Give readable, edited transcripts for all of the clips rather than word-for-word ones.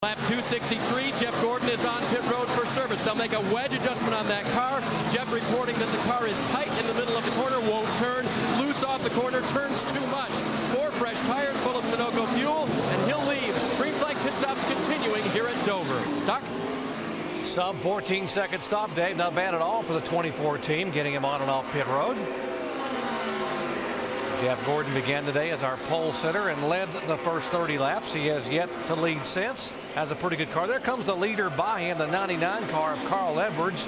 Lap 263, Jeff Gordon is on pit road for service. They'll make a wedge adjustment on that car. Jeff reporting that the car is tight in the middle of the corner, won't turn, loose off the corner, turns too much. 4 fresh tires full of Sunoco fuel, and he'll leave. Green flag pit stops continuing here at Dover. Doc? Sub 14-second stop, Dave. Not bad at all for the 24 team, getting him on and off pit road. Jeff Gordon began today as our pole sitter and led the first 30 laps. He has yet to lead since. Has a pretty good car. There comes the leader by him, the 99 car of Carl Edwards,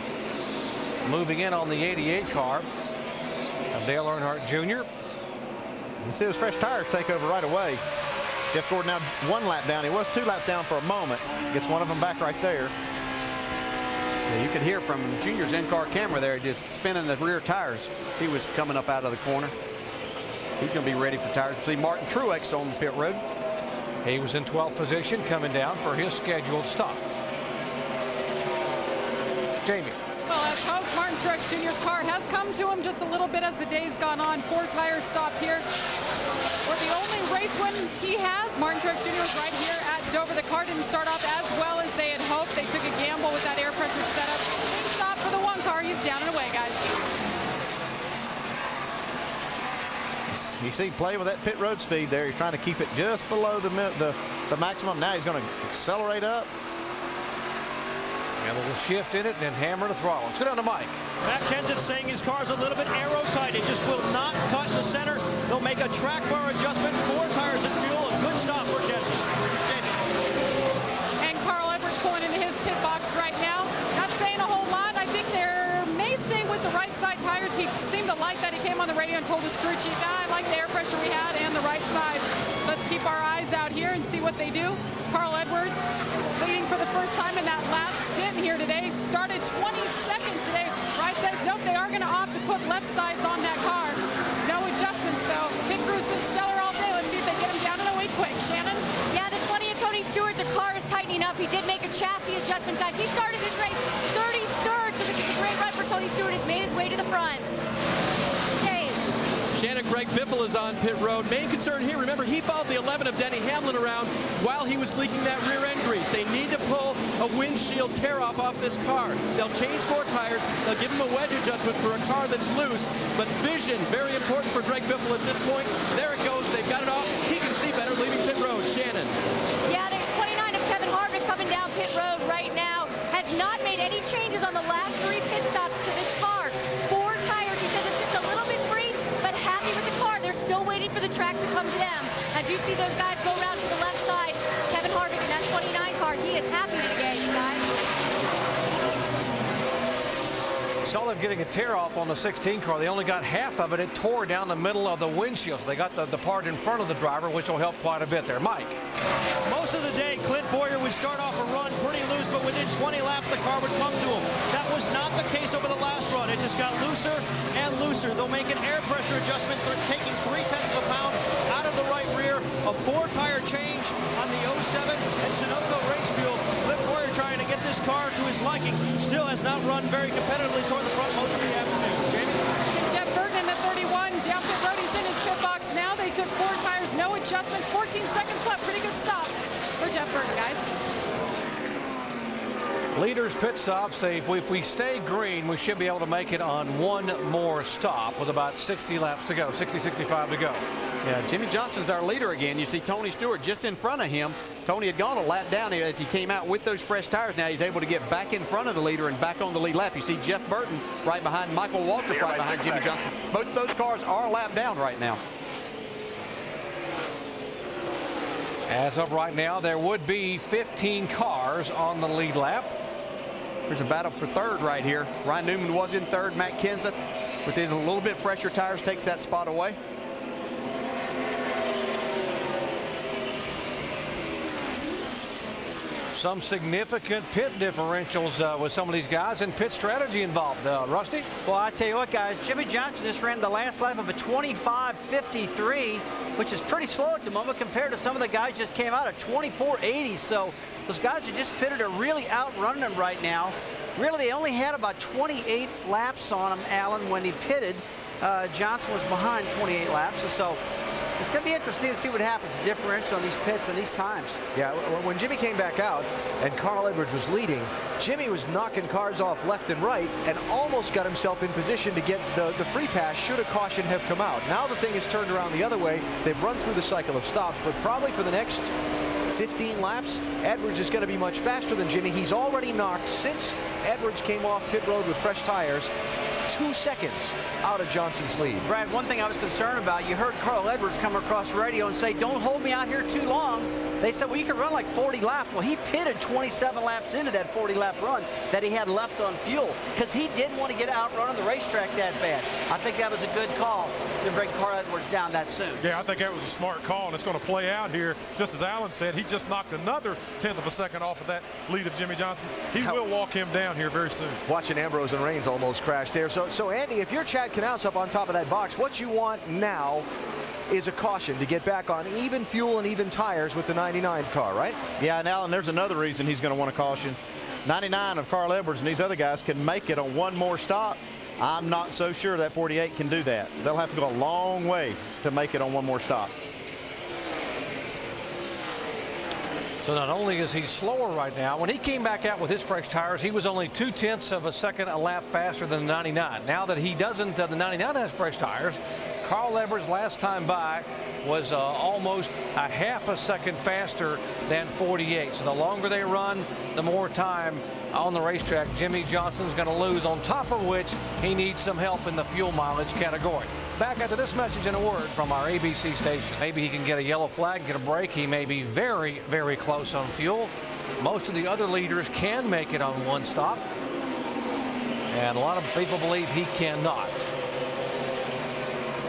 moving in on the 88 car of Dale Earnhardt Jr. You see those fresh tires take over right away. Jeff Gordon now 1 lap down. He was 2 laps down for a moment. Gets one of them back right there. Yeah, you could hear from Junior's in-car camera there, just spinning the rear tires. He was coming up out of the corner. He's going to be ready for tires. See Martin Truex on the pit road. He was in 12th position coming down for his scheduled stop. Jamie. Well, as hoped, Martin Truex Jr.'s car has come to him just a little bit as the day's gone on. 4 tire stop here. For the only race win he has, Martin Truex Jr. was right here at Dover. The car didn't start off as well as they had hoped. They took a gamble with that air pressure setup. Big stop for the 1 car. He's down and away, guys. You see play with that pit road speed there. He's trying to keep it just below the maximum. Now he's going to accelerate up. And a little shift in it and then hammer the throttle. Let's go down to Mike. Matt Kenseth's saying his car's a little bit aero tight. It just will not cut in the center. They'll make a track bar adjustment. 4 tires and fuel. A good stop for Kenseth. And Carl Edwards pulling into his pit box right now. Not saying a whole lot. I think they may stay with the right side tires. He seemed to like that. He came on the radio and told his crew chief, I like the air pressure we had and the right sides. So let's keep our eyes out here and see what they do. Carl Edwards leading for the first time in that last stint here today. Started 22nd today. Right says, nope, they are going to opt to put left sides on that car. No adjustments, though. Pit crew's been stellar all day. Let's see if they get him down in a week quick. Shannon? Yeah, the 20 of Tony Stewart, the car is tightening up. He did make a chassis adjustment, guys. He started this race 33rd, so this is a great run for Tony Stewart. He's made his way to the front. Shannon, Greg Biffle is on pit road. Main concern here, remember, he followed the 11 of Denny Hamlin around while he was leaking that rear end grease. They need to pull a windshield tear-off off this car. They'll change 4 tires. They'll give him a wedge adjustment for a car that's loose. But vision, very important for Greg Biffle at this point. There it goes. They've got it off. He can see better leaving pit road. Shannon. Yeah, the 29 of Kevin Harvick coming down pit road right now. Has not made any changes on the last 3 pit stops to this car. 4 tires. He says it's just a little bit free, but happy with the car. They're still waiting for the track to come to them. As you see those guys go around to the left side, Kevin Harvick in that 29 car, he is happy today, you guys. Saw them getting a tear off on the 16 car. They only got half of it. It tore down the middle of the windshield. So they got the part in front of the driver, which will help quite a bit there. Mike. Most of the day, Clint Boyer would start off a run pretty loose, but within 20 laps, the car would come to him. That was not the case over the last run. It just got looser and looser. They'll make an air pressure adjustment for taking 0.3 pounds out of the right rear. A 4-tire change on the 07 and Sunoco race fuel. Clint Boyer trying to get this car to his liking. Still has not run very competitively toward the front most of the afternoon. Jamie? Jeff Burton in the 31. Down pit road, he's in his pit box now. They took 4 tires, no adjustments. 14 seconds left. Pretty good stop for Jeff Burton, guys. Leaders pit stops say if we stay green, we should be able to make it on 1 more stop with about 60 laps to go, 60, 65 to go. Yeah, Jimmy Johnson's our leader again. You see Tony Stewart just in front of him. Tony had gone a lap down as he came out with those fresh tires. Now he's able to get back in front of the leader and back on the lead lap. You see Jeff Burton right behind Michael Waltrip, right behind Jimmy Johnson. Both of those cars are a lap down right now. As of right now, there would be 15 cars on the lead lap. There's a battle for 3rd right here. Ryan Newman was in 3rd. Matt Kenseth, with his a little bit fresher tires, takes that spot away. Some significant pit differentials with some of these guys and pit strategy involved. Rusty? Well, I tell you what, guys, Jimmy Johnson just ran the last lap of a 25.53, which is pretty slow at the moment compared to some of the guys just came out at 24.80. So those guys are just pitted are really outrunning them right now. Really, they only had about 28 laps on him, Alan, when he pitted. Johnson was behind 28 laps. So It's going to be interesting to see what happens differential on these pits and these times. Yeah, when Jimmy came back out and Carl Edwards was leading, Jimmy was knocking cars off left and right and almost got himself in position to get the free pass should a caution have come out. Now the thing is turned around the other way. They've run through the cycle of stops, but probably for the next 15 laps, Edwards is going to be much faster than Jimmy. He's already knocked, since Edwards came off pit road with fresh tires, 2 seconds out of Johnson's lead. Brad, one thing I was concerned about, you heard Carl Edwards come across the radio and say, don't hold me out here too long. They said, well, you can run like 40 laps. Well, he pitted 27 laps into that 40-lap run that he had left on fuel because he didn't want to get outrun on the racetrack that bad. I think that was a good call to bring Carl Edwards down that soon. Yeah, I think that was a smart call, and it's going to play out here. Just as Alan said, he just knocked another 1/10 of a second off of that lead of Jimmy Johnson. He will walk him down here very soon. Watching Ambrose and Reigns almost crash there. So Andy, if you're Chad Knaus up on top of that box, what you want now is a caution to get back on even fuel and even tires with the 99 car, right? Yeah, and Alan, there's another reason he's going to want a caution. 99 of Carl Edwards and these other guys can make it on one more stop. I'm not so sure that 48 can do that. They'll have to go a long way to make it on one more stop. So not only is he slower right now, when he came back out with his fresh tires, he was only 2/10 of a second a lap faster than the 99. Now that he doesn't, the 99 has fresh tires. Carl Edwards last time by was almost a half a second faster than 48. So the longer they run, the more time on the racetrack Jimmy Johnson's going to lose, on top of which he needs some help in the fuel mileage category. Back after this message and a word from our ABC station. Maybe he can get a yellow flag, get a break. He may be very, very close on fuel. Most of the other leaders can make it on one stop, and a lot of people believe he cannot.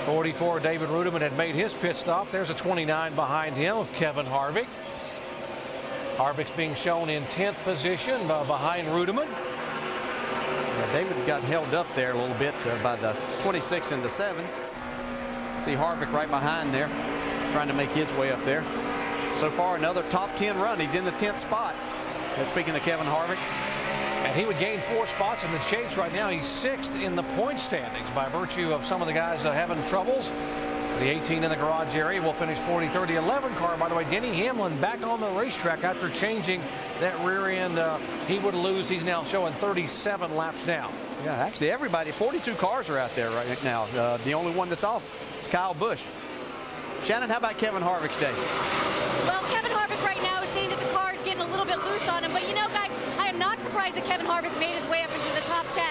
44, David Rudiman had made his pit stop. There's a 29 behind him of Kevin Harvick. Harvick's being shown in 10th position behind Rudiman. David got held up there a little bit by the 26 and the 7. See Harvick right behind there, trying to make his way up there. So far, another top 10 run. He's in the 10th spot. And speaking of Kevin Harvick, and he would gain 4 spots in the chase right now. He's 6th in the point standings by virtue of some of the guys having troubles. The 18 in the garage area will finish 40, 30, 11 car. By the way, Denny Hamlin back on the racetrack after changing that rear end. He would lose. He's now showing 37 laps down. yeah, actually everybody, 42 cars are out there right now. The only one that's off is Kyle Busch. Shannon, how about Kevin Harvick's day? Well, Kevin Harvick right now is seeing that the car is getting a little bit loose on him. But you know, guys, I am not surprised that Kevin Harvick made his way up into the top 10.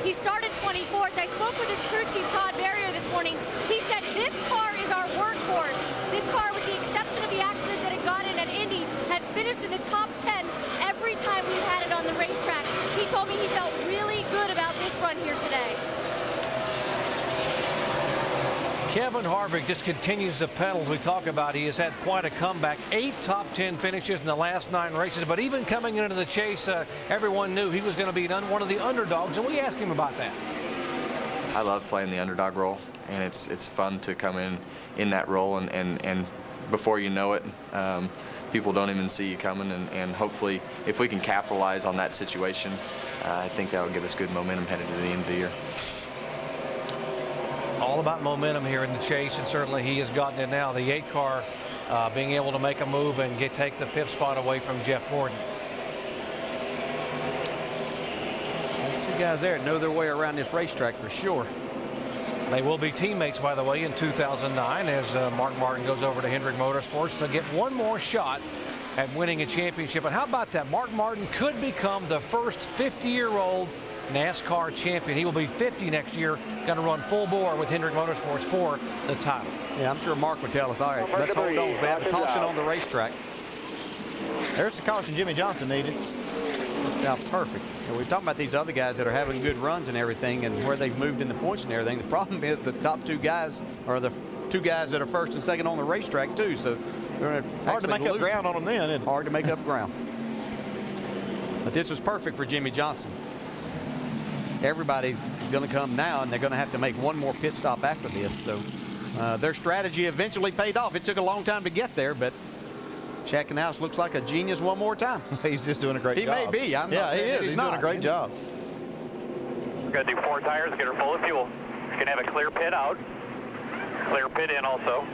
He started 24th. I spoke with his crew chief, Todd Barrier, this morning. He said this car is our workhorse. This car, with the exception of the accident that it got in at Indy, has finished in the top 10 every time we've had it on the racetrack. He told me he felt really good about this run here today. Kevin Harvick just continues to pedal. We talk about he has had quite a comeback. 8 top 10 finishes in the last 9 races. But even coming into the chase, everyone knew he was going to be one of the underdogs, and we asked him about that. I love playing the underdog role, and it's fun to come in that role, and before you know it, people don't even see you coming, and hopefully if we can capitalize on that situation, I think that will give us good momentum headed to the end of the year. All about momentum here in the chase, and certainly he has gotten it now. The 8 car being able to make a move and take the 5th spot away from Jeff Gordon. Those 2 guys there know their way around this racetrack for sure. They will be teammates, by the way, in 2009 as Mark Martin goes over to Hendrick Motorsports to get one more shot at winning a championship. And how about that? Mark Martin could become the first 50-year-old NASCAR champion. He will be 50 next year, going to run full bore with Hendrick Motorsports for the title. Yeah, I'm sure Mark would tell us, all right, let's hold on. We have a caution on the racetrack. There's the caution Jimmy Johnson needed. Yeah, perfect. And we're talking about these other guys that are having good runs and everything, and where they've moved in the points and everything. The problem is the top 2 guys are the 2 guys that are first and second on the racetrack too. So they're hard to make up ground on them then, isn't it? Hard to make up ground. But this was perfect for Jimmy Johnson. Everybody's going to come now, and they're going to have to make one more pit stop after this. So their strategy eventually paid off. It took a long time to get there, but Chad Knaus looks like a genius one more time. He's just doing a great job. He may be. I'm not he saying is. He's doing a great job. We're going to do 4 tires, get her full of fuel. We're going to have a clear pit out, clear pit in also.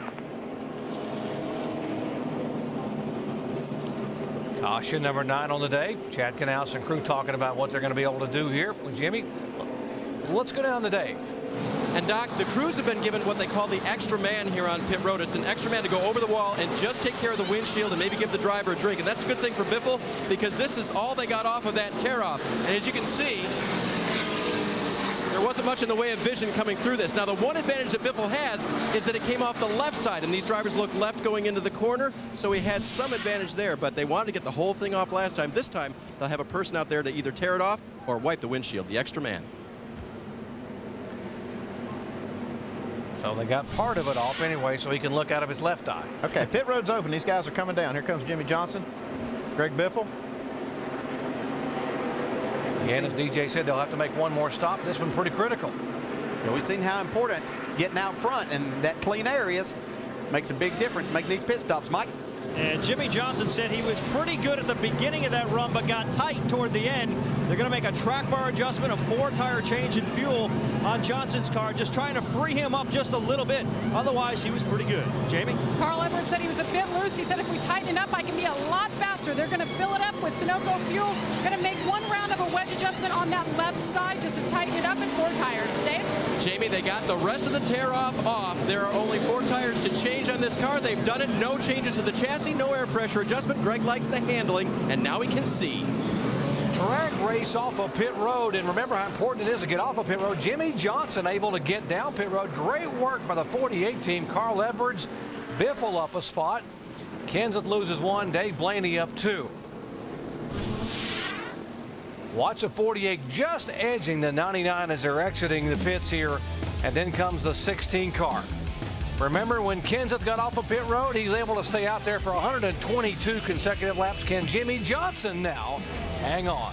Caution number 9 on the day. Chad Knaus and crew talking about what they're going to be able to do here with Jimmy. Let's go down to Dave. And Doc, the crews have been given what they call the extra man here on pit road. It's an extra man to go over the wall and just take care of the windshield and maybe give the driver a drink. And that's a good thing for Biffle because this is all they got off of that tear-off. And as you can see, there wasn't much in the way of vision coming through this. Now, the one advantage that Biffle has is that it came off the left side, and these drivers look left going into the corner, so he had some advantage there, but they wanted to get the whole thing off last time. This time, they'll have a person out there to either tear it off or wipe the windshield, the extra man. So they got part of it off anyway, so he can look out of his left eye. Okay, pit road's open. These guys are coming down. Here comes Jimmy Johnson, Greg Biffle. And as DJ said, they'll have to make one more stop. This one pretty critical. So we've seen how important getting out front and that clean areas makes a big difference, making these pit stops. Mike? And Jimmy Johnson said he was pretty good at the beginning of that run, but got tight toward the end. They're going to make a track bar adjustment, a 4-tire change in fuel on Johnson's car, just trying to free him up just a little bit. Otherwise, he was pretty good. Jamie? Carl Edwards said he was a bit loose. He said if we tighten it up, I can be a lot faster. They're going to fill it up with Sunoco fuel. Going to make one round of a wedge adjustment on that left side just to tighten it up in 4 tires. Dave? Jamie, they got the rest of the tear-off off. There are only 4 tires to change on this car. They've done it. No changes to the chassis, no air pressure adjustment. Greg likes the handling, and now he can see. Drag race off of pit road, and remember how important it is to get off of pit road. Jimmy Johnson able to get down pit road. Great work by the 48 team. Carl Edwards, Biffle up a spot. Kenseth loses 1. Dave Blaney up 2. Watch the 48 just edging the 99 as they're exiting the pits here, and then comes the 16 car. Remember when Kenseth got off of pit road, he's able to stay out there for 122 consecutive laps. Can Jimmy Johnson now hang on?